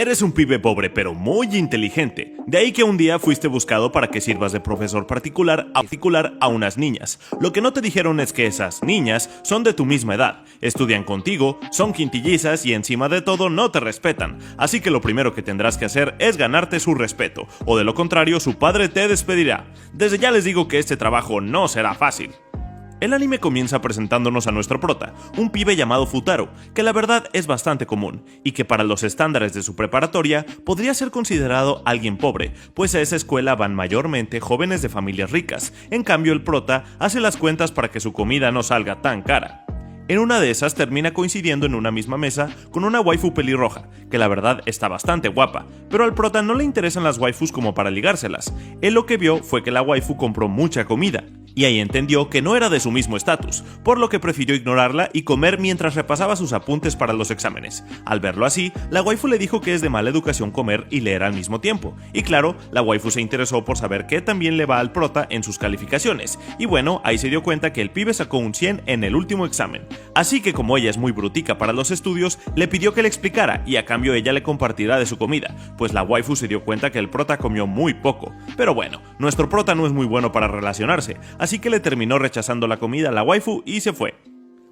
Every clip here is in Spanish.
Eres un pibe pobre pero muy inteligente, de ahí que un día fuiste buscado para que sirvas de profesor particular a unas niñas. Lo que no te dijeron es que esas niñas son de tu misma edad, estudian contigo, son quintillizas y encima de todo no te respetan, así que lo primero que tendrás que hacer es ganarte su respeto, o de lo contrario su padre te despedirá. Desde ya les digo que este trabajo no será fácil. El anime comienza presentándonos a nuestro prota, un pibe llamado Futaro, que la verdad es bastante común, y que para los estándares de su preparatoria podría ser considerado alguien pobre, pues a esa escuela van mayormente jóvenes de familias ricas, en cambio el prota hace las cuentas para que su comida no salga tan cara. En una de esas termina coincidiendo en una misma mesa con una waifu pelirroja, que la verdad está bastante guapa, pero al prota no le interesan las waifus como para ligárselas. Él lo que vio fue que la waifu compró mucha comida, y ahí entendió que no era de su mismo estatus, por lo que prefirió ignorarla y comer mientras repasaba sus apuntes para los exámenes. Al verlo así, la waifu le dijo que es de mala educación comer y leer al mismo tiempo, y claro, la waifu se interesó por saber qué también le va al prota en sus calificaciones, y bueno, ahí se dio cuenta que el pibe sacó un 100 en el último examen. Así que como ella es muy brutica para los estudios, le pidió que le explicara y a cambio ella le compartirá de su comida, pues la waifu se dio cuenta que el prota comió muy poco. Pero bueno, nuestro prota no es muy bueno para relacionarse, así que le terminó rechazando la comida a la waifu y se fue.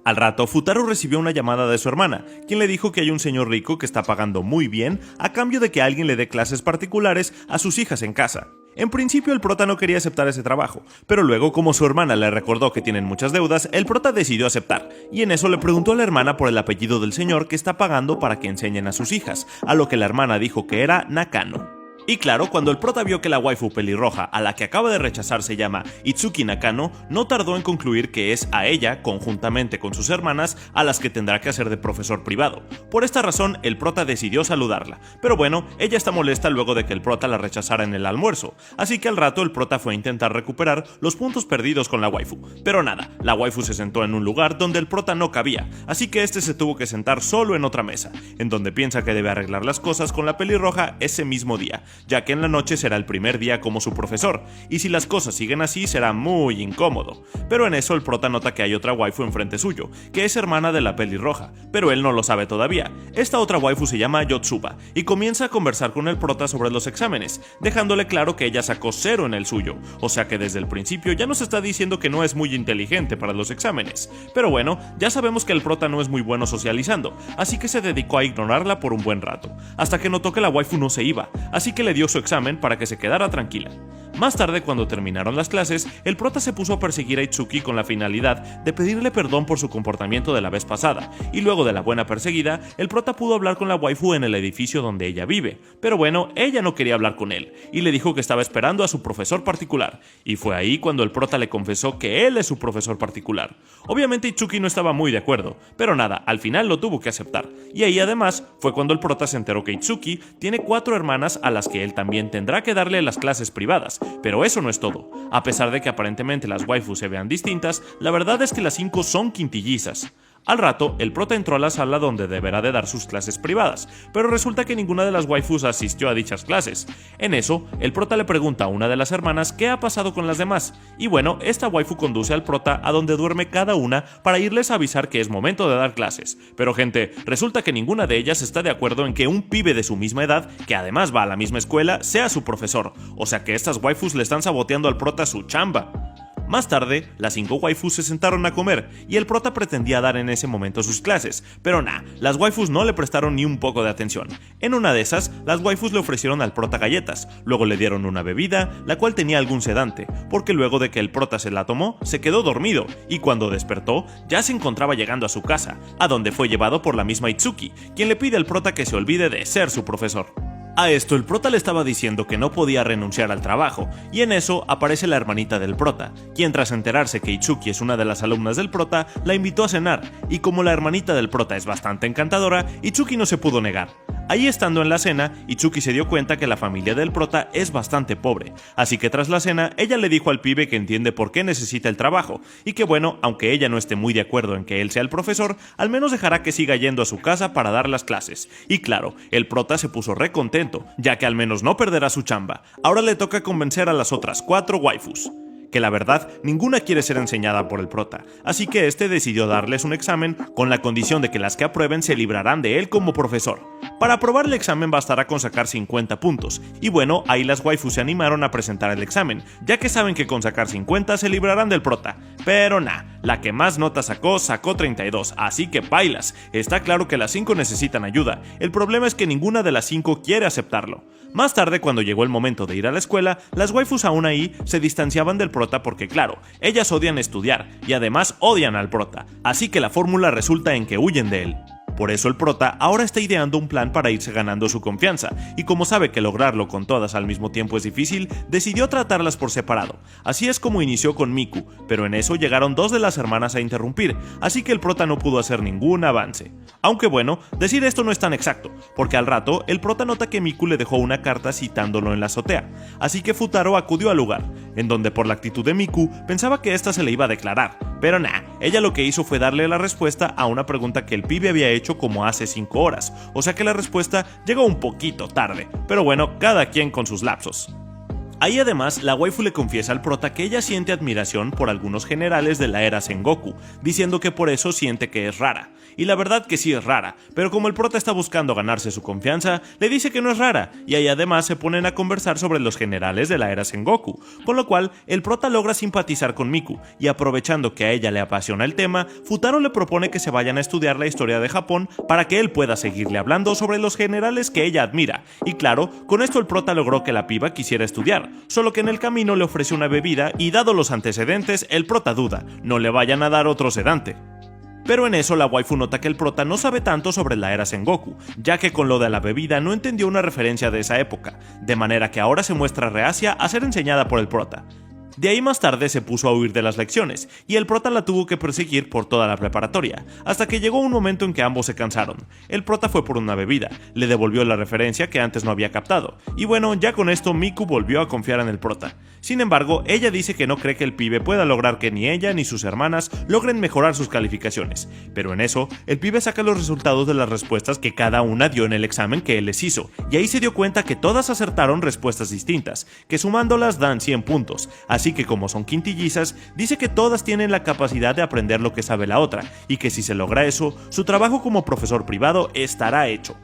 Al rato, Futaro recibió una llamada de su hermana, quien le dijo que hay un señor rico que está pagando muy bien a cambio de que alguien le dé clases particulares a sus hijas en casa. En principio el prota no quería aceptar ese trabajo, pero luego como su hermana le recordó que tienen muchas deudas, el prota decidió aceptar, y en eso le preguntó a la hermana por el apellido del señor que está pagando para que enseñen a sus hijas, a lo que la hermana dijo que era Nakano. Y claro, cuando el prota vio que la waifu pelirroja a la que acaba de rechazar se llama Itsuki Nakano, no tardó en concluir que es a ella, conjuntamente con sus hermanas, a las que tendrá que hacer de profesor privado. Por esta razón, el prota decidió saludarla, pero bueno, ella está molesta luego de que el prota la rechazara en el almuerzo, así que al rato el prota fue a intentar recuperar los puntos perdidos con la waifu. Pero nada, la waifu se sentó en un lugar donde el prota no cabía, así que este se tuvo que sentar solo en otra mesa, en donde piensa que debe arreglar las cosas con la pelirroja ese mismo día, ya que en la noche será el primer día como su profesor, y si las cosas siguen así será muy incómodo. Pero en eso el prota nota que hay otra waifu enfrente suyo, que es hermana de la pelirroja, pero él no lo sabe todavía. Esta otra waifu se llama Yotsuba, y comienza a conversar con el prota sobre los exámenes, dejándole claro que ella sacó 0 en el suyo, o sea que desde el principio ya nos está diciendo que no es muy inteligente para los exámenes. Pero bueno, ya sabemos que el prota no es muy bueno socializando, así que se dedicó a ignorarla por un buen rato, hasta que notó que la waifu no se iba, así que le dio su examen para que se quedara tranquila. Más tarde, cuando terminaron las clases, el prota se puso a perseguir a Itsuki con la finalidad de pedirle perdón por su comportamiento de la vez pasada, y luego de la buena perseguida, el prota pudo hablar con la waifu en el edificio donde ella vive, pero bueno, ella no quería hablar con él, y le dijo que estaba esperando a su profesor particular, y fue ahí cuando el prota le confesó que él es su profesor particular. Obviamente Itsuki no estaba muy de acuerdo, pero nada, al final lo tuvo que aceptar, y ahí además fue cuando el prota se enteró que Itsuki tiene 4 hermanas a las que él también tendrá que darle las clases privadas. Pero eso no es todo. A pesar de que aparentemente las waifus se vean distintas, la verdad es que las 5 son quintillizas. Al rato, el prota entró a la sala donde deberá de dar sus clases privadas, pero resulta que ninguna de las waifus asistió a dichas clases. En eso, el prota le pregunta a una de las hermanas qué ha pasado con las demás, y bueno, esta waifu conduce al prota a donde duerme cada una para irles a avisar que es momento de dar clases. Pero gente, resulta que ninguna de ellas está de acuerdo en que un pibe de su misma edad, que además va a la misma escuela, sea su profesor, o sea que estas waifus le están saboteando al prota su chamba. Más tarde, las 5 waifus se sentaron a comer y el prota pretendía dar en ese momento sus clases, pero las waifus no le prestaron ni un poco de atención. En una de esas, las waifus le ofrecieron al prota galletas, luego le dieron una bebida, la cual tenía algún sedante, porque luego de que el prota se la tomó, se quedó dormido, y cuando despertó, ya se encontraba llegando a su casa, a donde fue llevado por la misma Itsuki, quien le pide al prota que se olvide de ser su profesor. A esto el prota le estaba diciendo que no podía renunciar al trabajo, y en eso aparece la hermanita del prota, quien tras enterarse que Itsuki es una de las alumnas del prota, la invitó a cenar, y como la hermanita del prota es bastante encantadora, Itsuki no se pudo negar. Ahí estando en la cena, Itsuki se dio cuenta que la familia del prota es bastante pobre, así que tras la cena ella le dijo al pibe que entiende por qué necesita el trabajo, y que bueno, aunque ella no esté muy de acuerdo en que él sea el profesor, al menos dejará que siga yendo a su casa para dar las clases. Y claro, el prota se puso re contento, ya que al menos no perderá su chamba. Ahora le toca convencer a las otras 4 waifus. que la verdad ninguna quiere ser enseñada por el prota, así que este decidió darles un examen con la condición de que las que aprueben se librarán de él como profesor. Para aprobar el examen bastará con sacar 50 puntos, y bueno, ahí las waifus se animaron a presentar el examen, ya que saben que con sacar 50 se librarán del prota, pero nah, la que más notas sacó 32, así que bailas. Está claro que las 5 necesitan ayuda, el problema es que ninguna de las 5 quiere aceptarlo. Más tarde, cuando llegó el momento de ir a la escuela, las waifus aún ahí se distanciaban del prota porque claro, ellas odian estudiar y además odian al prota, así que la fórmula resulta en que huyen de él. Por eso el prota ahora está ideando un plan para irse ganando su confianza, y como sabe que lograrlo con todas al mismo tiempo es difícil, decidió tratarlas por separado. Así es como inició con Miku, pero en eso llegaron 2 de las hermanas a interrumpir, así que el prota no pudo hacer ningún avance. Aunque bueno, decir esto no es tan exacto, porque al rato el prota nota que Miku le dejó una carta citándolo en la azotea, así que Futaro acudió al lugar, en donde por la actitud de Miku pensaba que esta se le iba a declarar, pero nah, ella lo que hizo fue darle la respuesta a una pregunta que el pibe había hecho como hace 5 horas, o sea que la respuesta llegó un poquito tarde, pero bueno, cada quien con sus lapsos. Ahí además, la waifu le confiesa al prota que ella siente admiración por algunos generales de la era Sengoku, diciendo que por eso siente que es rara. Y la verdad que sí es rara, pero como el prota está buscando ganarse su confianza, le dice que no es rara, y ahí además se ponen a conversar sobre los generales de la era Sengoku, con lo cual el prota logra simpatizar con Miku, y aprovechando que a ella le apasiona el tema, Futaro le propone que se vayan a estudiar la historia de Japón para que él pueda seguirle hablando sobre los generales que ella admira, y claro, con esto el prota logró que la piba quisiera estudiar, solo que en el camino le ofrece una bebida y dado los antecedentes, el prota duda, no le vayan a dar otro sedante. Pero en eso la waifu nota que el prota no sabe tanto sobre la era Sengoku, ya que con lo de la bebida no entendió una referencia de esa época, de manera que ahora se muestra reacia a ser enseñada por el prota. De ahí más tarde se puso a huir de las lecciones, y el prota la tuvo que perseguir por toda la preparatoria, hasta que llegó un momento en que ambos se cansaron. El prota fue por una bebida, le devolvió la referencia que antes no había captado, y bueno, ya con esto Miku volvió a confiar en el prota. Sin embargo, ella dice que no cree que el pibe pueda lograr que ni ella ni sus hermanas logren mejorar sus calificaciones, pero en eso, el pibe saca los resultados de las respuestas que cada una dio en el examen que él les hizo, y ahí se dio cuenta que todas acertaron respuestas distintas, que sumándolas dan 100 puntos, así que como son quintillizas, dice que todas tienen la capacidad de aprender lo que sabe la otra, y que si se logra eso, su trabajo como profesor privado estará hecho.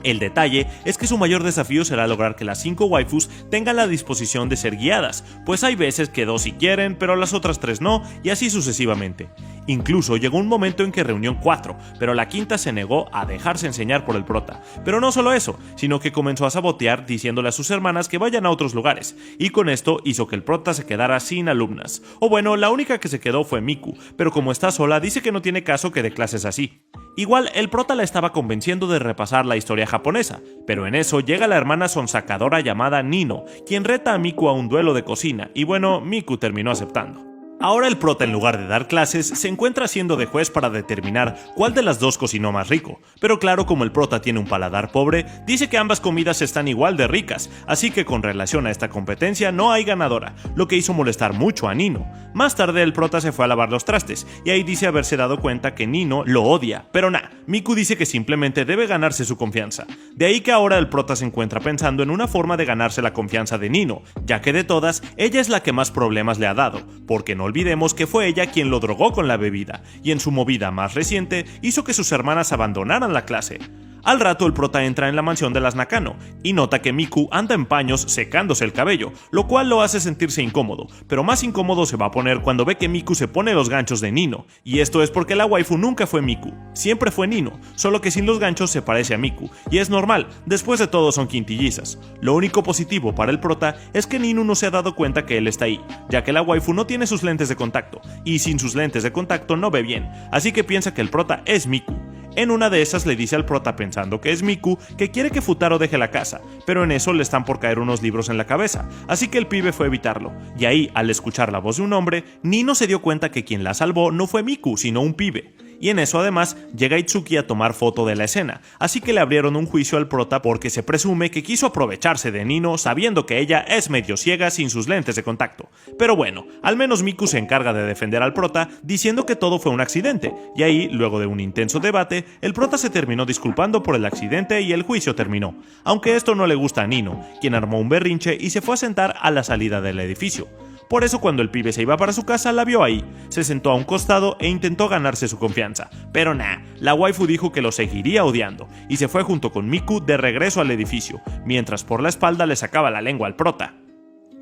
El detalle es que su mayor desafío será lograr que las 5 waifus tengan la disposición de ser guiadas, pues hay veces que 2 sí quieren, pero las otras 3 no, y así sucesivamente. Incluso llegó un momento en que reunió 4, pero la quinta se negó a dejarse enseñar por el prota. Pero no solo eso, sino que comenzó a sabotear diciéndole a sus hermanas que vayan a otros lugares, y con esto hizo que el prota se quedara sin alumnas. O bueno, la única que se quedó fue Miku, pero como está sola dice que no tiene caso que dé clases así. Igual, el prota la estaba convenciendo de repasar la historia japonesa, pero en eso llega la hermana sonsacadora llamada Nino, quien reta a Miku a un duelo de cocina, y bueno, Miku terminó aceptando. Ahora el prota, en lugar de dar clases, se encuentra siendo de juez para determinar cuál de las dos cocinó más rico, pero claro, como el prota tiene un paladar pobre, dice que ambas comidas están igual de ricas, así que con relación a esta competencia no hay ganadora, lo que hizo molestar mucho a Nino. Más tarde el prota se fue a lavar los trastes, y ahí dice haberse dado cuenta que Nino lo odia, pero nah, Miku dice que simplemente debe ganarse su confianza. De ahí que ahora el prota se encuentra pensando en una forma de ganarse la confianza de Nino, ya que de todas, ella es la que más problemas le ha dado, porque no olvidemos que fue ella quien lo drogó con la bebida, y en su movida más reciente hizo que sus hermanas abandonaran la clase. Al rato el prota entra en la mansión de las Nakano, y nota que Miku anda en paños secándose el cabello, lo cual lo hace sentirse incómodo, pero más incómodo se va a poner cuando ve que Miku se pone los ganchos de Nino, y esto es porque la waifu nunca fue Miku, siempre fue Nino, solo que sin los ganchos se parece a Miku, y es normal, después de todo son quintillizas. Lo único positivo para el prota es que Nino no se ha dado cuenta que él está ahí, ya que la waifu no tiene sus lentes de contacto, y sin sus lentes de contacto no ve bien, así que piensa que el prota es Miku. En una de esas le dice al prota, pensando que es Miku, que quiere que Futaro deje la casa, pero en eso le están por caer unos libros en la cabeza, así que el pibe fue a evitarlo, y ahí, al escuchar la voz de un hombre, Nino se dio cuenta que quien la salvó no fue Miku, sino un pibe. Y en eso además llega Itsuki a tomar foto de la escena, así que le abrieron un juicio al prota porque se presume que quiso aprovecharse de Nino sabiendo que ella es medio ciega sin sus lentes de contacto. Pero bueno, al menos Miku se encarga de defender al prota diciendo que todo fue un accidente, y ahí, luego de un intenso debate, el prota se terminó disculpando por el accidente y el juicio terminó, aunque esto no le gusta a Nino, quien armó un berrinche y se fue a sentar a la salida del edificio. Por eso cuando el pibe se iba para su casa la vio ahí, se sentó a un costado e intentó ganarse su confianza, pero la waifu dijo que lo seguiría odiando y se fue junto con Miku de regreso al edificio, mientras por la espalda le sacaba la lengua al prota.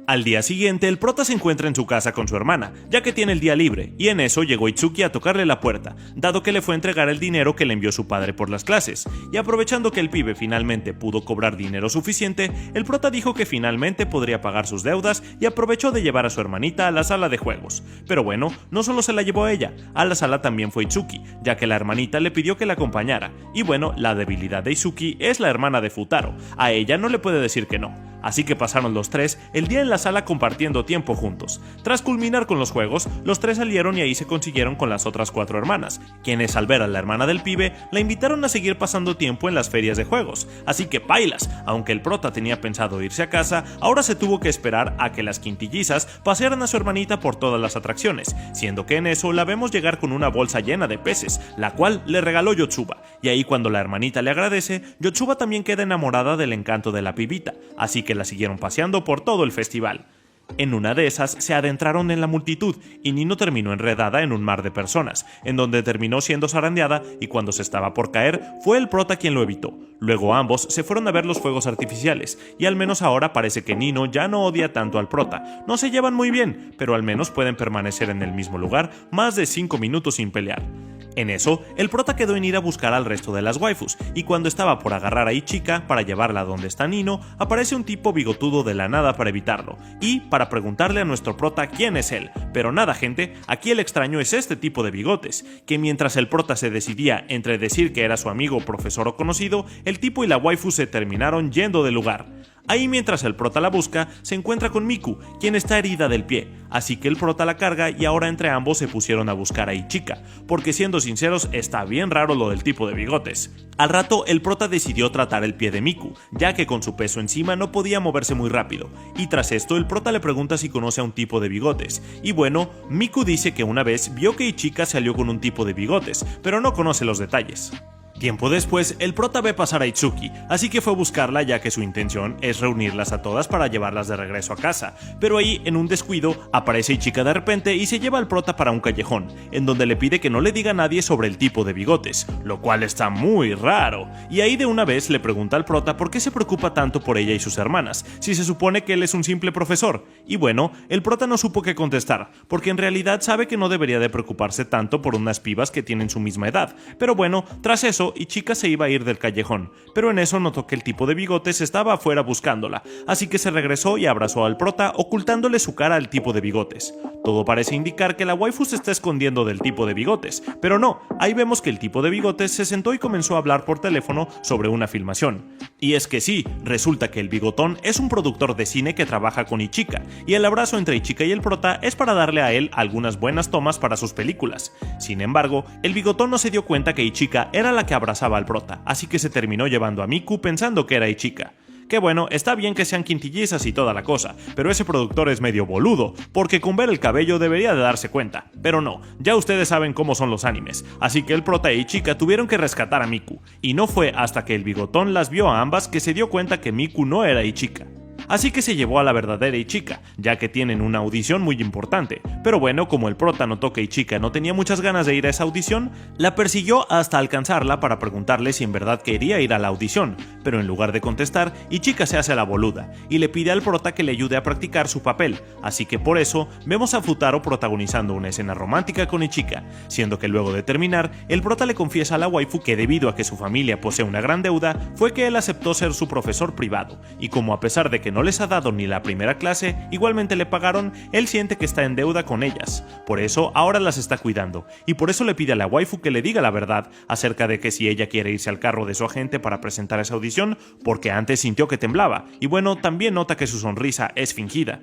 Al día siguiente, el prota se encuentra en su casa con su hermana, ya que tiene el día libre, y en eso llegó Itsuki a tocarle la puerta, dado que le fue a entregar el dinero que le envió su padre por las clases, y aprovechando que el pibe finalmente pudo cobrar dinero suficiente, el prota dijo que finalmente podría pagar sus deudas y aprovechó de llevar a su hermanita a la sala de juegos. Pero bueno, no solo se la llevó a ella, a la sala también fue Itsuki, ya que la hermanita le pidió que la acompañara, y bueno, la debilidad de Itsuki es la hermana de Futaro, a ella no le puede decir que no. Así que pasaron los tres el día en la sala compartiendo tiempo juntos. Tras culminar con los juegos, los tres salieron y ahí se consiguieron con las otras 4 hermanas, quienes al ver a la hermana del pibe, la invitaron a seguir pasando tiempo en las ferias de juegos. Así que pailas, aunque el prota tenía pensado irse a casa, ahora se tuvo que esperar a que las quintillizas pasearan a su hermanita por todas las atracciones, siendo que en eso la vemos llegar con una bolsa llena de peces, la cual le regaló Yotsuba, y ahí cuando la hermanita le agradece, Yotsuba también queda enamorada del encanto de la pibita, así que la siguieron paseando por todo el festival. En una de esas se adentraron en la multitud y Nino terminó enredada en un mar de personas, en donde terminó siendo zarandeada y cuando se estaba por caer fue el prota quien lo evitó. Luego ambos se fueron a ver los fuegos artificiales y al menos ahora parece que Nino ya no odia tanto al prota. No se llevan muy bien, pero al menos pueden permanecer en el mismo lugar más de 5 minutos sin pelear. En eso, el prota quedó en ir a buscar al resto de las waifus, y cuando estaba por agarrar a Ichika para llevarla a donde está Nino, aparece un tipo bigotudo de la nada para evitarlo, y para preguntarle a nuestro prota quién es él. Pero nada gente, aquí el extraño es este tipo de bigotes, que mientras el prota se decidía entre decir que era su amigo, profesor o conocido, el tipo y la waifu se terminaron yendo del lugar. Ahí mientras el prota la busca, se encuentra con Miku, quien está herida del pie, así que el prota la carga y ahora entre ambos se pusieron a buscar a Ichika, porque siendo sinceros está bien raro lo del tipo de bigotes. Al rato el prota decidió tratar el pie de Miku, ya que con su peso encima no podía moverse muy rápido, y tras esto el prota le pregunta si conoce a un tipo de bigotes, y bueno, Miku dice que una vez vio que Ichika salió con un tipo de bigotes, pero no conoce los detalles. Tiempo después, el prota ve pasar a Itsuki, así que fue a buscarla ya que su intención es reunirlas a todas para llevarlas de regreso a casa, pero ahí, en un descuido, aparece Ichika de repente y se lleva al prota para un callejón, en donde le pide que no le diga a nadie sobre el tipo de bigotes, lo cual está muy raro, y ahí de una vez le pregunta al prota por qué se preocupa tanto por ella y sus hermanas, si se supone que él es un simple profesor, y bueno, el prota no supo qué contestar, porque en realidad sabe que no debería de preocuparse tanto por unas pibas que tienen su misma edad, pero bueno, tras eso, Ichika se iba a ir del callejón, pero en eso notó que el tipo de bigotes estaba afuera buscándola, así que se regresó y abrazó al prota ocultándole su cara al tipo de bigotes. Todo parece indicar que la waifu se está escondiendo del tipo de bigotes, pero no, ahí vemos que el tipo de bigotes se sentó y comenzó a hablar por teléfono sobre una filmación. Y es que sí, resulta que el bigotón es un productor de cine que trabaja con Ichika, y el abrazo entre Ichika y el prota es para darle a él algunas buenas tomas para sus películas. Sin embargo, el bigotón no se dio cuenta que Ichika era la que abrazaba al prota, así que se terminó llevando a Miku pensando que era Ichika. Que bueno, está bien que sean quintillizas y toda la cosa, pero ese productor es medio boludo, porque con ver el cabello debería de darse cuenta. Pero no, ya ustedes saben cómo son los animes, así que el prota e Ichika tuvieron que rescatar a Miku, y no fue hasta que el bigotón las vio a ambas que se dio cuenta que Miku no era Ichika. Así que se llevó a la verdadera Ichika, ya que tienen una audición muy importante. Pero bueno, como el prota notó que Ichika no tenía muchas ganas de ir a esa audición, la persiguió hasta alcanzarla para preguntarle si en verdad quería ir a la audición, pero en lugar de contestar, Ichika se hace la boluda, y le pide al prota que le ayude a practicar su papel, así que por eso vemos a Futaro protagonizando una escena romántica con Ichika, siendo que luego de terminar, el prota le confiesa a la waifu que debido a que su familia posee una gran deuda, fue que él aceptó ser su profesor privado, y como a pesar de que no les ha dado ni la primera clase, igualmente le pagaron, él siente que está en deuda con ellas. Por eso ahora las está cuidando, y por eso le pide a la waifu que le diga la verdad acerca de que si ella quiere irse al carro de su agente para presentar esa audición, porque antes sintió que temblaba, y bueno, también nota que su sonrisa es fingida.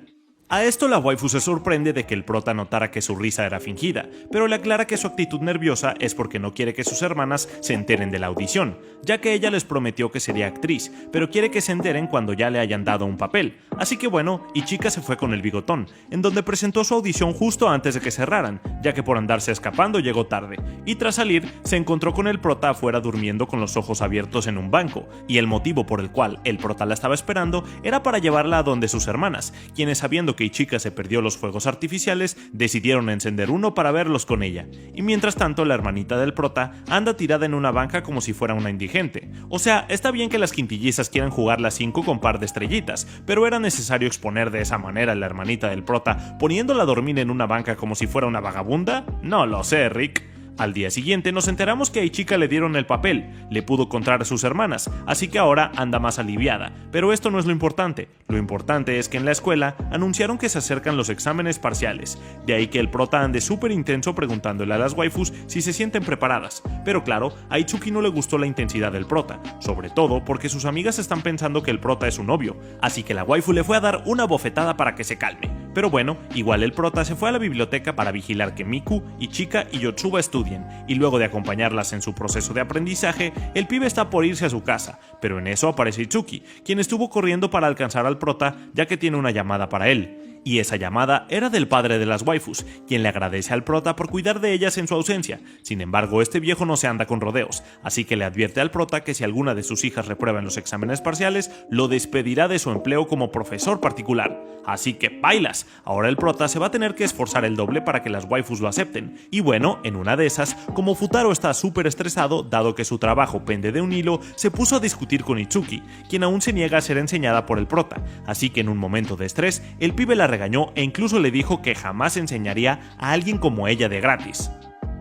A esto la waifu se sorprende de que el prota notara que su risa era fingida, pero le aclara que su actitud nerviosa es porque no quiere que sus hermanas se enteren de la audición, ya que ella les prometió que sería actriz, pero quiere que se enteren cuando ya le hayan dado un papel. Así que bueno, Ichika se fue con el bigotón, en donde presentó su audición justo antes de que cerraran, ya que por andarse escapando llegó tarde, y tras salir se encontró con el prota afuera durmiendo con los ojos abiertos en un banco, y el motivo por el cual el prota la estaba esperando era para llevarla a donde sus hermanas, quienes sabiendo que Ichika se perdió los fuegos artificiales, decidieron encender uno para verlos con ella. Y mientras tanto, la hermanita del prota anda tirada en una banca como si fuera una indigente. O sea, está bien que las quintillizas quieran jugar las 5 con par de estrellitas, pero ¿era necesario exponer de esa manera a la hermanita del prota, poniéndola a dormir en una banca como si fuera una vagabunda? No lo sé, Rick. Al día siguiente nos enteramos que a Ichika le dieron el papel, le pudo encontrar a sus hermanas, así que ahora anda más aliviada, pero esto no es lo importante es que en la escuela anunciaron que se acercan los exámenes parciales, de ahí que el prota ande súper intenso preguntándole a las waifus si se sienten preparadas, pero claro, a Itsuki no le gustó la intensidad del prota, sobre todo porque sus amigas están pensando que el prota es su novio, así que la waifu le fue a dar una bofetada para que se calme. Pero bueno, igual el prota se fue a la biblioteca para vigilar que Miku, Ichika y Yotsuba estudien, y luego de acompañarlas en su proceso de aprendizaje, el pibe está por irse a su casa, pero en eso aparece Itsuki, quien estuvo corriendo para alcanzar al prota ya que tiene una llamada para él. Y esa llamada era del padre de las waifus, quien le agradece al prota por cuidar de ellas en su ausencia. Sin embargo, este viejo no se anda con rodeos, así que le advierte al prota que si alguna de sus hijas reprueba en los exámenes parciales, lo despedirá de su empleo como profesor particular. Así que bailas, ahora el prota se va a tener que esforzar el doble para que las waifus lo acepten. Y bueno, en una de esas, como Futaro está súper estresado, dado que su trabajo pende de un hilo, se puso a discutir con Itsuki, quien aún se niega a ser enseñada por el prota, así que en un momento de estrés, el pibe la regañó e incluso le dijo que jamás enseñaría a alguien como ella de gratis.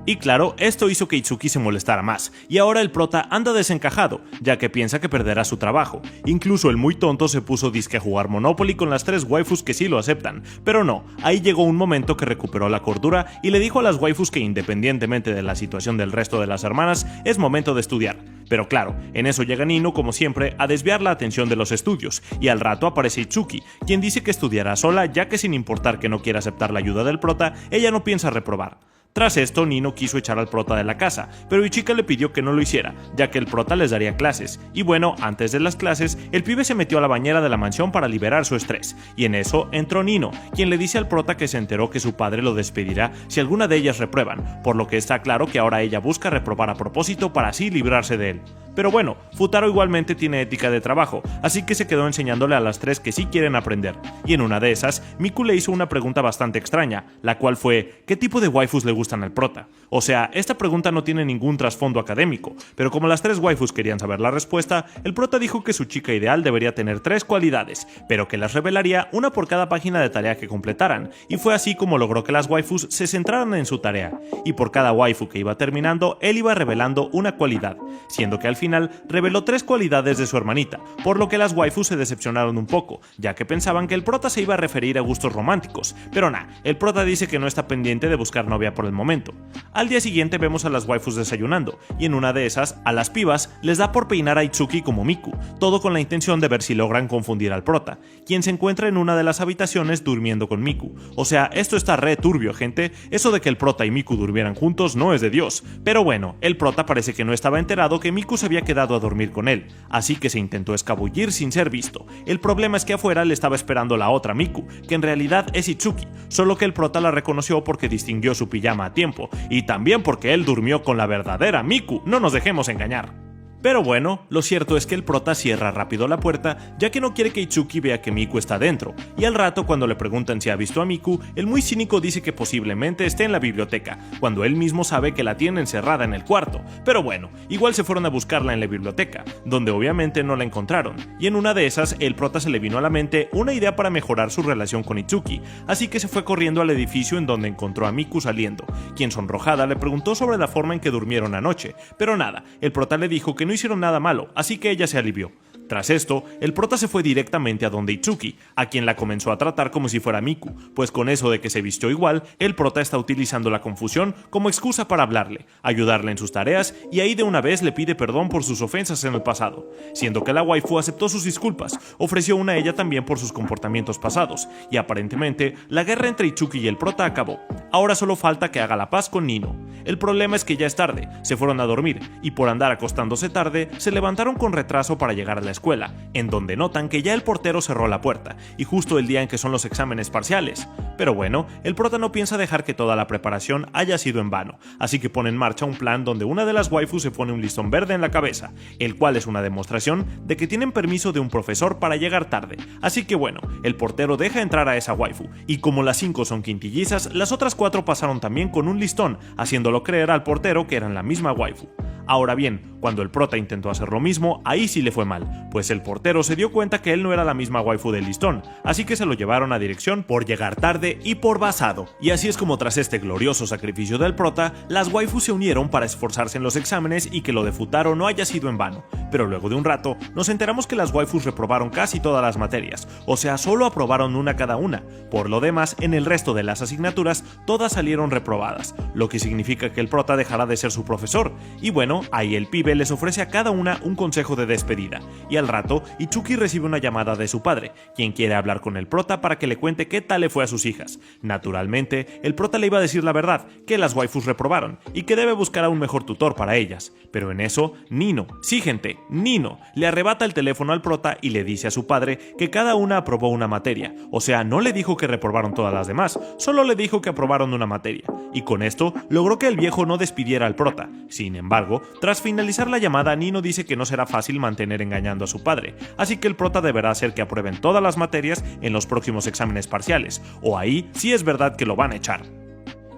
Y claro, esto hizo que Itsuki se molestara más, y ahora el prota anda desencajado, ya que piensa que perderá su trabajo. Incluso el muy tonto se puso disque a jugar Monopoly con las 3 waifus que sí lo aceptan, pero no, ahí llegó un momento que recuperó la cordura y le dijo a las waifus que independientemente de la situación del resto de las hermanas, es momento de estudiar. Pero claro, en eso llega Nino como siempre a desviar la atención de los estudios, y al rato aparece Itsuki, quien dice que estudiará sola ya que sin importar que no quiera aceptar la ayuda del prota, ella no piensa reprobar. Tras esto, Nino quiso echar al prota de la casa, pero Ichika le pidió que no lo hiciera, ya que el prota les daría clases, y bueno, antes de las clases, el pibe se metió a la bañera de la mansión para liberar su estrés, y en eso entró Nino, quien le dice al prota que se enteró que su padre lo despedirá si alguna de ellas reprueban, por lo que está claro que ahora ella busca reprobar a propósito para así librarse de él. Pero bueno, Futaro igualmente tiene ética de trabajo, así que se quedó enseñándole a las 3 que sí quieren aprender, y en una de esas, Miku le hizo una pregunta bastante extraña, la cual fue, ¿qué tipo de waifus le gustan al prota? O sea, esta pregunta no tiene ningún trasfondo académico, pero como las 3 waifus querían saber la respuesta, el prota dijo que su chica ideal debería tener 3 cualidades, pero que las revelaría una por cada página de tarea que completaran, y fue así como logró que las waifus se centraran en su tarea, y por cada waifu que iba terminando, él iba revelando una cualidad, siendo que al final reveló 3 cualidades de su hermanita, por lo que las waifus se decepcionaron un poco, ya que pensaban que el prota se iba a referir a gustos románticos, pero nah, el prota dice que no está pendiente de buscar novia por el momento. Al día siguiente vemos a las waifus desayunando, y en una de esas, a las pibas les da por peinar a Itsuki como Miku, todo con la intención de ver si logran confundir al prota, quien se encuentra en una de las habitaciones durmiendo con Miku. O sea, esto está re turbio, gente, eso de que el prota y Miku durmieran juntos no es de Dios, pero bueno, el prota parece que no estaba enterado que Miku se había quedado a dormir con él, así que se intentó escabullir sin ser visto. El problema es que afuera le estaba esperando la otra Miku, que en realidad es Itsuki, solo que el prota la reconoció porque distinguió su pijama a tiempo, y también porque él durmió con la verdadera Miku, no nos dejemos engañar. Pero bueno, lo cierto es que el prota cierra rápido la puerta, ya que no quiere que Itsuki vea que Miku está dentro, y al rato cuando le preguntan si ha visto a Miku, el muy cínico dice que posiblemente esté en la biblioteca, cuando él mismo sabe que la tiene encerrada en el cuarto. Pero bueno, igual se fueron a buscarla en la biblioteca, donde obviamente no la encontraron, y en una de esas el prota se le vino a la mente una idea para mejorar su relación con Itsuki, así que se fue corriendo al edificio en donde encontró a Miku saliendo, quien sonrojada le preguntó sobre la forma en que durmieron anoche, pero nada, el prota le dijo que no hicieron nada malo, así que ella se alivió. Tras esto, el prota se fue directamente a donde Itsuki, a quien la comenzó a tratar como si fuera Miku, pues con eso de que se vistió igual, el prota está utilizando la confusión como excusa para hablarle, ayudarle en sus tareas y ahí de una vez le pide perdón por sus ofensas en el pasado, siendo que la waifu aceptó sus disculpas, ofreció una a ella también por sus comportamientos pasados, y aparentemente la guerra entre Itsuki y el prota acabó. Ahora solo falta que haga la paz con Nino. El problema es que ya es tarde, se fueron a dormir, y por andar acostándose tarde, se levantaron con retraso para llegar a la escuela, en donde notan que ya el portero cerró la puerta, y justo el día en que son los exámenes parciales. Pero bueno, el prota no piensa dejar que toda la preparación haya sido en vano, así que pone en marcha un plan donde una de las waifus se pone un listón verde en la cabeza, el cual es una demostración de que tienen permiso de un profesor para llegar tarde. Así que bueno, el portero deja entrar a esa waifu, y como las 5 son quintillizas, las otras 4 pasaron también con un listón, haciéndolo creer al portero que eran la misma waifu. Ahora bien, cuando el prota intentó hacer lo mismo, ahí sí le fue mal, pues el portero se dio cuenta que él no era la misma waifu del listón, así que se lo llevaron a dirección por llegar tarde y por basado. Y así es como tras este glorioso sacrificio del prota, las waifus se unieron para esforzarse en los exámenes y que lo de Futaro no haya sido en vano. Pero luego de un rato, nos enteramos que las waifus reprobaron casi todas las materias, o sea, solo aprobaron una cada una. Por lo demás, en el resto de las asignaturas, todas salieron reprobadas, lo que significa que el prota dejará de ser su profesor. Y bueno, ahí el pibe les ofrece a cada una un consejo de despedida, y al rato, Itsuki recibe una llamada de su padre, quien quiere hablar con el prota para que le cuente qué tal le fue a sus hijas. Naturalmente, el prota le iba a decir la verdad, que las waifus reprobaron, y que debe buscar a un mejor tutor para ellas. Pero en eso, Nino, sí gente, Nino, le arrebata el teléfono al prota y le dice a su padre que cada una aprobó una materia, o sea, no le dijo que reprobaron todas las demás, solo le dijo que aprobaron una materia, y con esto logró que el viejo no despidiera al prota. Sin embargo, tras finalizar la llamada, Nino dice que no será fácil mantener engañando a su padre, así que el prota deberá hacer que aprueben todas las materias en los próximos exámenes parciales, o ahí sí es verdad que lo van a echar.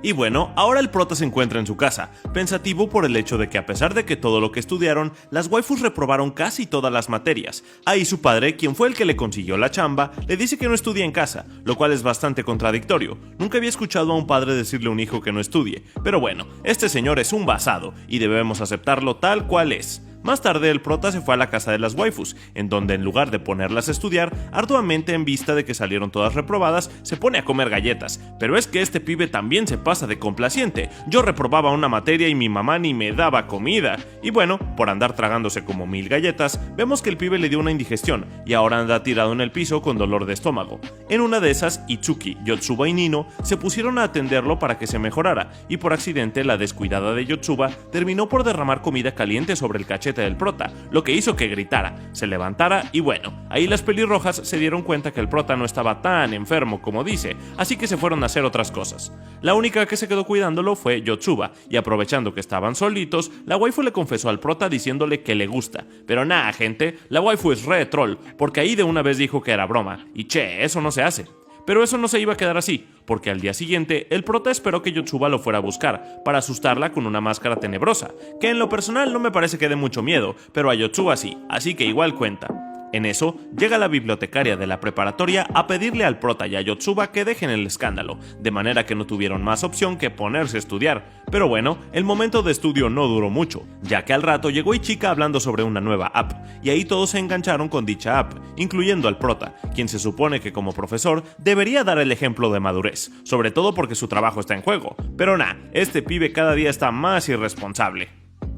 Y bueno, ahora el prota se encuentra en su casa, pensativo por el hecho de que a pesar de que todo lo que estudiaron, las waifus reprobaron casi todas las materias. Ahí su padre, quien fue el que le consiguió la chamba, le dice que no estudie en casa, lo cual es bastante contradictorio. Nunca había escuchado a un padre decirle a un hijo que no estudie, pero bueno, este señor es un basado, y debemos aceptarlo tal cual es. Más tarde el prota se fue a la casa de las waifus, en donde en lugar de ponerlas a estudiar, arduamente en vista de que salieron todas reprobadas, se pone a comer galletas. Pero es que este pibe también se pasa de complaciente. Yo reprobaba una materia y mi mamá ni me daba comida. Y bueno, por andar tragándose como 1000 galletas, vemos que el pibe le dio una indigestión y ahora anda tirado en el piso con dolor de estómago. En una de esas, Itsuki, Yotsuba y Nino se pusieron a atenderlo para que se mejorara, y por accidente la descuidada de Yotsuba terminó por derramar comida caliente sobre el cachete del prota, lo que hizo que gritara, se levantara y bueno, ahí las pelirrojas se dieron cuenta que el prota no estaba tan enfermo como dice, así que se fueron a hacer otras cosas. La única que se quedó cuidándolo fue Yotsuba, y aprovechando que estaban solitos, la waifu le confesó al prota diciéndole que le gusta, pero nada gente, la waifu es re troll, porque ahí de una vez dijo que era broma, y che, eso no se hace. Pero eso no se iba a quedar así, porque al día siguiente el prota esperó que Yotsuba lo fuera a buscar, para asustarla con una máscara tenebrosa, que en lo personal no me parece que dé mucho miedo, pero a Yotsuba sí, así que igual cuenta. En eso, llega la bibliotecaria de la preparatoria a pedirle al prota y a Yotsuba que dejen el escándalo, de manera que no tuvieron más opción que ponerse a estudiar. Pero bueno, el momento de estudio no duró mucho, ya que al rato llegó Ichika hablando sobre una nueva app, y ahí todos se engancharon con dicha app, incluyendo al prota, quien se supone que como profesor debería dar el ejemplo de madurez, sobre todo porque su trabajo está en juego. Pero nah, este pibe cada día está más irresponsable.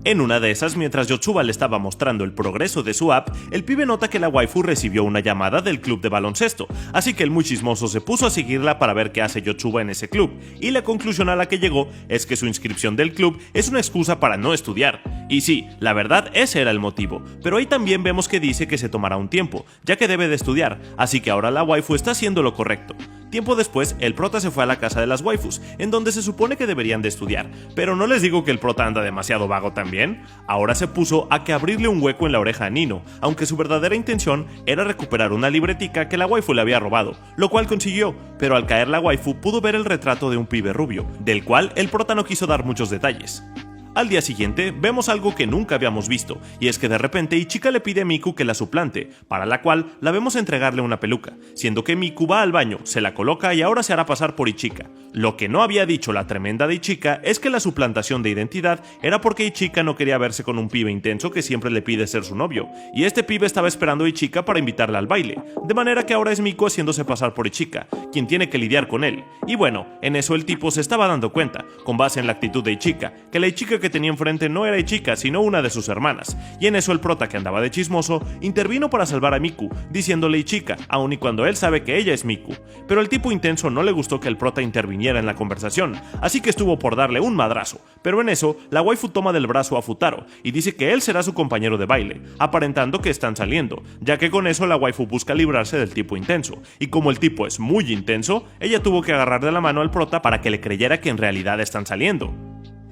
En una de esas, mientras Yotsuba le estaba mostrando el progreso de su app, el pibe nota que la waifu recibió una llamada del club de baloncesto, así que el muy chismoso se puso a seguirla para ver qué hace Yotsuba en ese club, y la conclusión a la que llegó es que su inscripción del club es una excusa para no estudiar. Y sí, la verdad ese era el motivo, pero ahí también vemos que dice que se tomará un tiempo, ya que debe de estudiar, así que ahora la waifu está haciendo lo correcto. Tiempo después, el prota se fue a la casa de las waifus, en donde se supone que deberían de estudiar, pero ¿no les digo que el prota anda demasiado vago también? Ahora se puso a que abrirle un hueco en la oreja a Nino, aunque su verdadera intención era recuperar una libretica que la waifu le había robado, lo cual consiguió, pero al caer la waifu pudo ver el retrato de un pibe rubio, del cual el prota no quiso dar muchos detalles. Al día siguiente, vemos algo que nunca habíamos visto, y es que de repente Ichika le pide a Miku que la suplante, para la cual la vemos entregarle una peluca, siendo que Miku va al baño, se la coloca y ahora se hará pasar por Ichika. Lo que no había dicho la tremenda de Ichika es que la suplantación de identidad era porque Ichika no quería verse con un pibe intenso que siempre le pide ser su novio, y este pibe estaba esperando a Ichika para invitarla al baile, de manera que ahora es Miku haciéndose pasar por Ichika, quien tiene que lidiar con él. Y bueno, en eso el tipo se estaba dando cuenta, con base en la actitud de Ichika, que la Ichika que tenía enfrente no era Ichika, sino una de sus hermanas, y en eso el prota, que andaba de chismoso, intervino para salvar a Miku, diciéndole Ichika, aun y cuando él sabe que ella es Miku. Pero el tipo intenso no le gustó que el prota interviniera en la conversación, así que estuvo por darle un madrazo, pero en eso la waifu toma del brazo a Futaro y dice que él será su compañero de baile, aparentando que están saliendo, ya que con eso la waifu busca librarse del tipo intenso, y como el tipo es muy intenso, ella tuvo que agarrar de la mano al prota para que le creyera que en realidad están saliendo.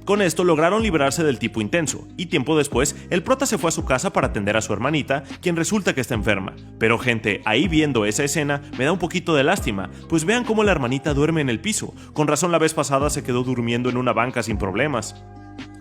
Con esto lograron librarse del tipo intenso, y tiempo después, el prota se fue a su casa para atender a su hermanita, quien resulta que está enferma. Pero gente, ahí viendo esa escena, me da un poquito de lástima, pues vean cómo la hermanita duerme en el piso, con razón la vez pasada se quedó durmiendo en una banca sin problemas.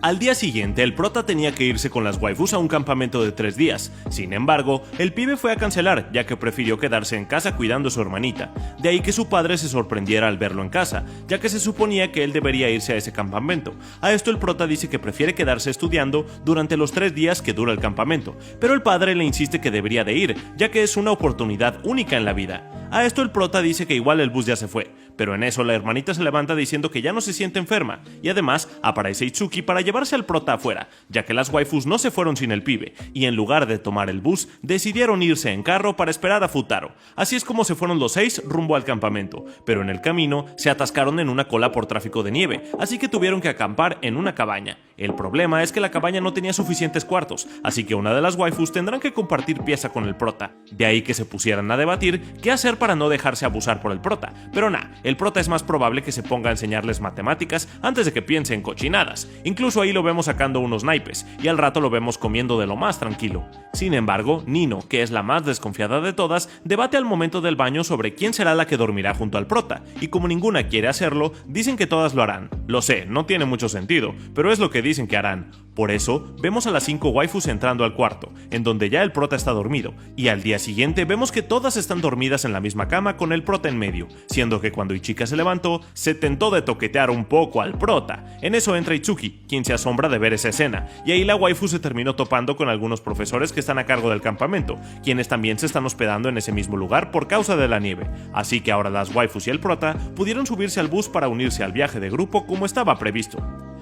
Al día siguiente, el prota tenía que irse con las waifus a un campamento de 3 días. Sin embargo, el pibe fue a cancelar, ya que prefirió quedarse en casa cuidando a su hermanita. De ahí que su padre se sorprendiera al verlo en casa, ya que se suponía que él debería irse a ese campamento. A esto el prota dice que prefiere quedarse estudiando durante los 3 días que dura el campamento, pero el padre le insiste que debería de ir, ya que es una oportunidad única en la vida. A esto el prota dice que igual el bus ya se fue, pero en eso la hermanita se levanta diciendo que ya no se siente enferma, y además aparece Itsuki para llevarse al prota afuera, ya que las waifus no se fueron sin el pibe, y en lugar de tomar el bus, decidieron irse en carro para esperar a Futaro. Así es como se fueron los 6 rumbo al campamento, pero en el camino se atascaron en una cola por tráfico de nieve, así que tuvieron que acampar en una cabaña. El problema es que la cabaña no tenía suficientes cuartos, así que una de las waifus tendrán que compartir pieza con el prota, de ahí que se pusieran a debatir qué hacer para no dejarse abusar por el prota, pero el prota es más probable que se ponga a enseñarles matemáticas antes de que piense en cochinadas. Incluso ahí lo vemos sacando unos naipes, y al rato lo vemos comiendo de lo más tranquilo. Sin embargo, Nino, que es la más desconfiada de todas, debate al momento del baño sobre quién será la que dormirá junto al prota, y como ninguna quiere hacerlo, dicen que todas lo harán. Lo sé, no tiene mucho sentido, pero es lo que dicen que harán. Por eso, vemos a las 5 waifus entrando al cuarto, en donde ya el prota está dormido, y al día siguiente vemos que todas están dormidas en la misma cama con el prota en medio, siendo que cuando Ichika se levantó, se tentó de toquetear un poco al prota. En eso entra Itsuki, quien se asombra de ver esa escena, y ahí la waifu se terminó topando con algunos profesores que están a cargo del campamento, quienes también se están hospedando en ese mismo lugar por causa de la nieve, así que ahora las waifus y el prota pudieron subirse al bus para unirse al viaje de grupo como estaba previsto.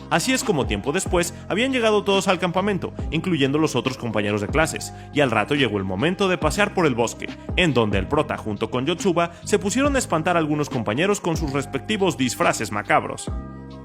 Así es como tiempo después habían llegado todos al campamento, incluyendo los otros compañeros de clases, y al rato llegó el momento de pasear por el bosque, en donde el prota junto con Yotsuba se pusieron a espantar a algunos compañeros con sus respectivos disfraces macabros.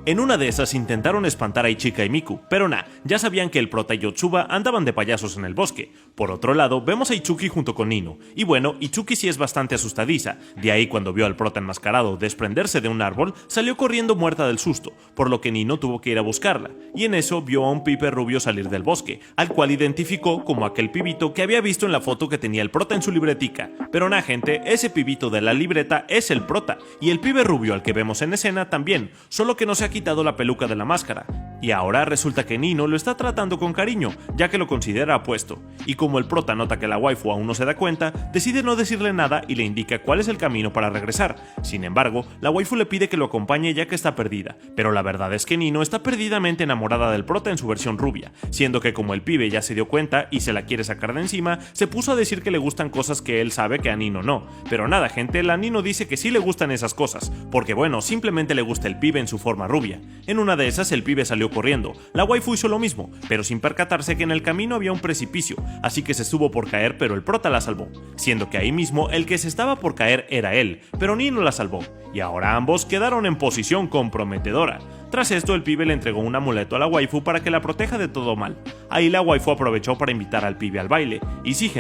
En una de esas intentaron espantar a Ichika y Miku, pero ya sabían que el prota y Yotsuba andaban de payasos en el bosque. Por otro lado, vemos a Itsuki junto con Nino, y bueno, Itsuki sí es bastante asustadiza, de ahí cuando vio al prota enmascarado desprenderse de un árbol, salió corriendo muerta del susto, por lo que Nino tuvo que ir a buscarla, y en eso vio a un pibe rubio salir del bosque, al cual identificó como aquel pibito que había visto en la foto que tenía el prota en su libretica. Pero gente, ese pibito de la libreta es el prota, y el pibe rubio al que vemos en escena también, solo que no se ha quitado la peluca de la máscara, y ahora resulta que Nino lo está tratando con cariño, ya que lo considera apuesto, y como el prota nota que la waifu aún no se da cuenta, decide no decirle nada y le indica cuál es el camino para regresar. Sin embargo, la waifu le pide que lo acompañe ya que está perdida, pero la verdad es que Nino está perdidamente enamorada del prota en su versión rubia, siendo que como el pibe ya se dio cuenta y se la quiere sacar de encima, se puso a decir que le gustan cosas que él sabe que a Nino no. Pero gente, la Nino dice que sí le gustan esas cosas, porque simplemente le gusta el pibe en su forma rubia. En una de esas el pibe salió corriendo, la waifu hizo lo mismo, pero sin percatarse que en el camino había un precipicio, así que se estuvo por caer, pero el prota la salvó, siendo que ahí mismo el que se estaba por caer era él, pero Nino la salvó, y ahora ambos quedaron en posición comprometedora. Tras esto el pibe le entregó un amuleto a la waifu para que la proteja de todo mal. Ahí la waifu aprovechó para invitar al pibe al baile, y sí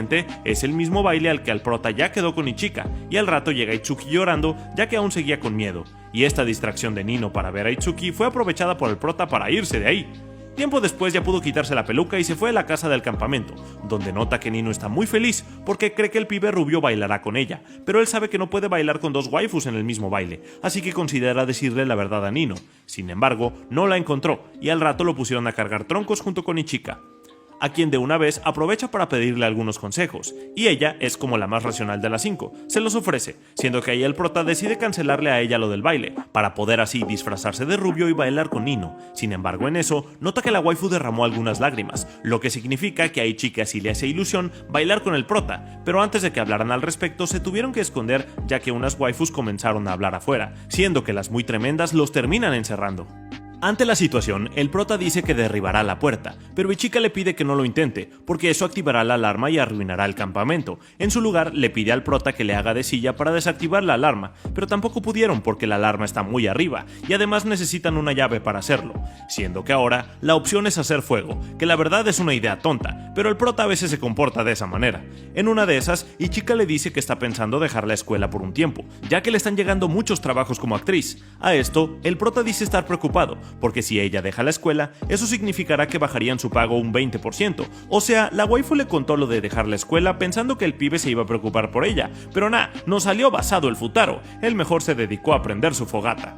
es el mismo baile al que el prota ya quedó con Ichika, y al rato llega Itsuki llorando ya que aún seguía con miedo, y esta distracción de Nino para ver a Itsuki fue aprovechada por el prota para irse de ahí. Tiempo después ya pudo quitarse la peluca y se fue a la casa del campamento, donde nota que Nino está muy feliz porque cree que el pibe rubio bailará con ella, pero él sabe que no puede bailar con 2 waifus en el mismo baile, así que considera decirle la verdad a Nino. Sin embargo, no la encontró y al rato lo pusieron a cargar troncos junto con Ichika, a quien de una vez aprovecha para pedirle algunos consejos, y ella es como la más racional de las 5, se los ofrece, siendo que ahí el prota decide cancelarle a ella lo del baile, para poder así disfrazarse de rubio y bailar con Nino. Sin embargo, en eso, nota que la waifu derramó algunas lágrimas, lo que significa que a Ichika sí le hace ilusión bailar con el prota, pero antes de que hablaran al respecto se tuvieron que esconder ya que unas waifus comenzaron a hablar afuera, siendo que las muy tremendas los terminan encerrando. Ante la situación, el prota dice que derribará la puerta, pero Ichika le pide que no lo intente, porque eso activará la alarma y arruinará el campamento. En su lugar, le pide al prota que le haga de silla para desactivar la alarma, pero tampoco pudieron porque la alarma está muy arriba, y además necesitan una llave para hacerlo, siendo que ahora la opción es hacer fuego, que la verdad es una idea tonta, pero el prota a veces se comporta de esa manera. En una de esas, Ichika le dice que está pensando dejar la escuela por un tiempo, ya que le están llegando muchos trabajos como actriz. A esto, el prota dice estar preocupado, porque si ella deja la escuela, eso significará que bajarían su pago un 20%. O sea, la waifu le contó lo de dejar la escuela pensando que el pibe se iba a preocupar por ella, pero no salió basado el futaro, él mejor se dedicó a prender su fogata.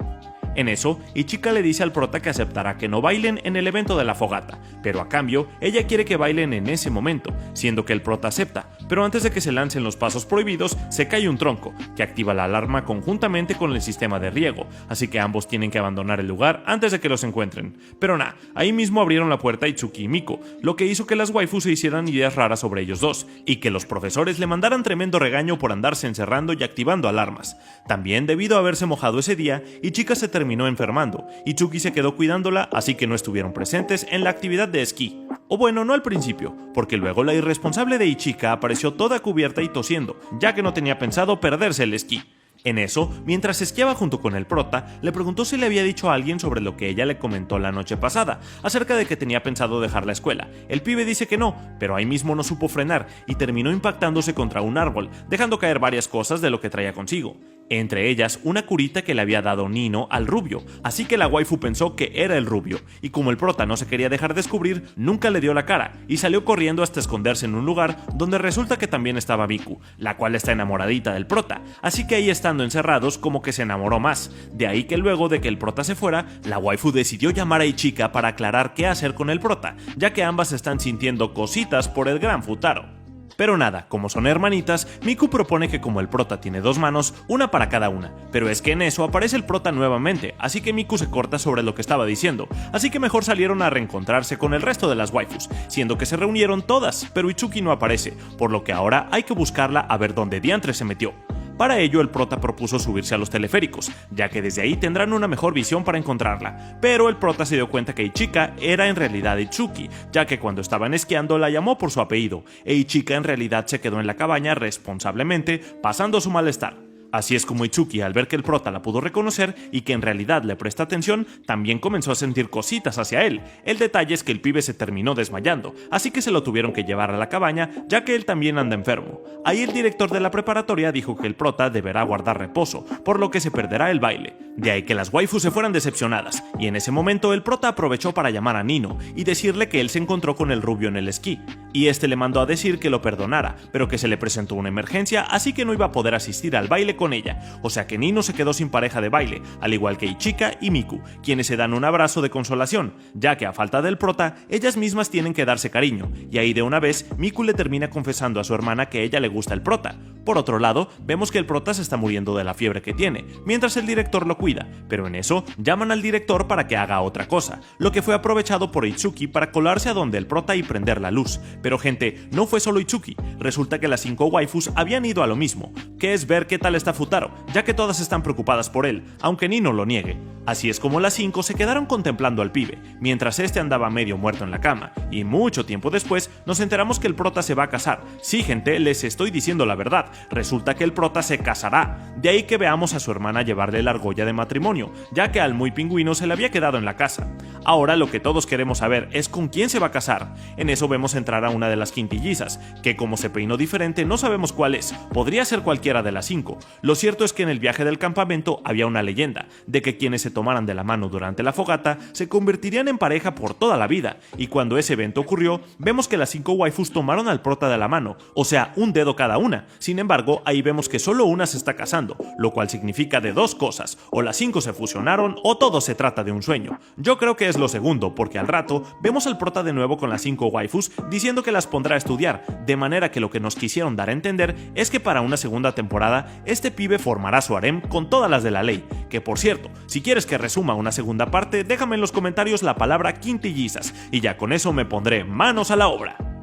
En eso, Ichika le dice al prota que aceptará que no bailen en el evento de la fogata, pero a cambio, ella quiere que bailen en ese momento, siendo que el prota acepta, pero antes de que se lancen los pasos prohibidos, se cae un tronco, que activa la alarma conjuntamente con el sistema de riego, así que ambos tienen que abandonar el lugar antes de que los encuentren. Pero ahí mismo abrieron la puerta Itsuki y Miku, lo que hizo que las waifus se hicieran ideas raras sobre ellos dos, y que los profesores le mandaran tremendo regaño por andarse encerrando y activando alarmas. También, debido a haberse mojado ese día, Ichika se terminó enfermando, y Tsuki se quedó cuidándola, así que no estuvieron presentes en la actividad de esquí. O bueno, no al principio, porque luego la irresponsable de Ichika apareció toda cubierta y tosiendo, ya que no tenía pensado perderse el esquí. En eso, mientras esquiaba junto con el prota, le preguntó si le había dicho a alguien sobre lo que ella le comentó la noche pasada, acerca de que tenía pensado dejar la escuela. El pibe dice que no, pero ahí mismo no supo frenar y terminó impactándose contra un árbol, dejando caer varias cosas de lo que traía consigo. Entre ellas, una curita que le había dado Nino al rubio, así que la waifu pensó que era el rubio, y como el prota no se quería dejar descubrir, nunca le dio la cara, y salió corriendo hasta esconderse en un lugar donde resulta que también estaba Miku, la cual está enamoradita del prota, así que ahí estando encerrados como que se enamoró más, de ahí que luego de que el prota se fuera, la waifu decidió llamar a Ichika para aclarar qué hacer con el prota, ya que ambas están sintiendo cositas por el gran Futaro. Pero como son hermanitas, Miku propone que como el prota tiene dos manos, una para cada una, pero es que en eso aparece el prota nuevamente, así que Miku se corta sobre lo que estaba diciendo, así que mejor salieron a reencontrarse con el resto de las waifus, siendo que se reunieron todas, pero Itsuki no aparece, por lo que ahora hay que buscarla a ver dónde diantre se metió. Para ello, el prota propuso subirse a los teleféricos, ya que desde ahí tendrán una mejor visión para encontrarla, pero el prota se dio cuenta que Ichika era en realidad Itsuki, ya que cuando estaban esquiando la llamó por su apellido, e Ichika en realidad se quedó en la cabaña responsablemente, pasando su malestar. Así es como Itsuki, al ver que el prota la pudo reconocer y que en realidad le presta atención, también comenzó a sentir cositas hacia él. El detalle es que el pibe se terminó desmayando, así que se lo tuvieron que llevar a la cabaña, ya que él también anda enfermo. Ahí el director de la preparatoria dijo que el prota deberá guardar reposo, por lo que se perderá el baile. De ahí que las waifus se fueran decepcionadas, y en ese momento el prota aprovechó para llamar a Nino y decirle que él se encontró con el rubio en el esquí, y este le mandó a decir que lo perdonara, pero que se le presentó una emergencia, así que no iba a poder asistir al baile con ella, o sea que Nino se quedó sin pareja de baile, al igual que Ichika y Miku, quienes se dan un abrazo de consolación, ya que a falta del prota, ellas mismas tienen que darse cariño, y ahí de una vez Miku le termina confesando a su hermana que a ella le gusta el prota. Por otro lado, vemos que el prota se está muriendo de la fiebre que tiene, mientras el director lo cuida, pero en eso llaman al director para que haga otra cosa, lo que fue aprovechado por Itsuki para colarse a donde el prota y prender la luz. Pero gente, no fue solo Itsuki, resulta que las 5 waifus habían ido a lo mismo, que es ver qué tal está Futaro, ya que todas están preocupadas por él, aunque Nino lo niegue. Así es como las 5 se quedaron contemplando al pibe, mientras este andaba medio muerto en la cama, y mucho tiempo después nos enteramos que el prota se va a casar. Sí gente, les estoy diciendo la verdad, resulta que el prota se casará, de ahí que veamos a su hermana llevarle la argolla de matrimonio, ya que al muy pingüino se le había quedado en la casa. Ahora lo que todos queremos saber es con quién se va a casar. En eso vemos entrar a una de las quintillizas, que como se peinó diferente no sabemos cuál es, podría ser cualquiera de las 5. Lo cierto es que en el viaje del campamento había una leyenda, de que quienes se tomaran de la mano durante la fogata se convertirían en pareja por toda la vida, y cuando ese evento ocurrió, vemos que las 5 waifus tomaron al prota de la mano, o sea, un dedo cada una. Sin embargo, ahí vemos que solo una se está casando, lo cual significa de dos cosas, o las 5 se fusionaron o todo se trata de un sueño. Yo creo que es lo segundo, porque al rato vemos al prota de nuevo con las 5 waifus diciendo que las pondrá a estudiar, de manera que lo que nos quisieron dar a entender es que para una segunda temporada este pibe formará su harem con todas las de la ley, que por cierto, si quieres que resuma una segunda parte, déjame en los comentarios la palabra quintillizas, y ya con eso me pondré manos a la obra.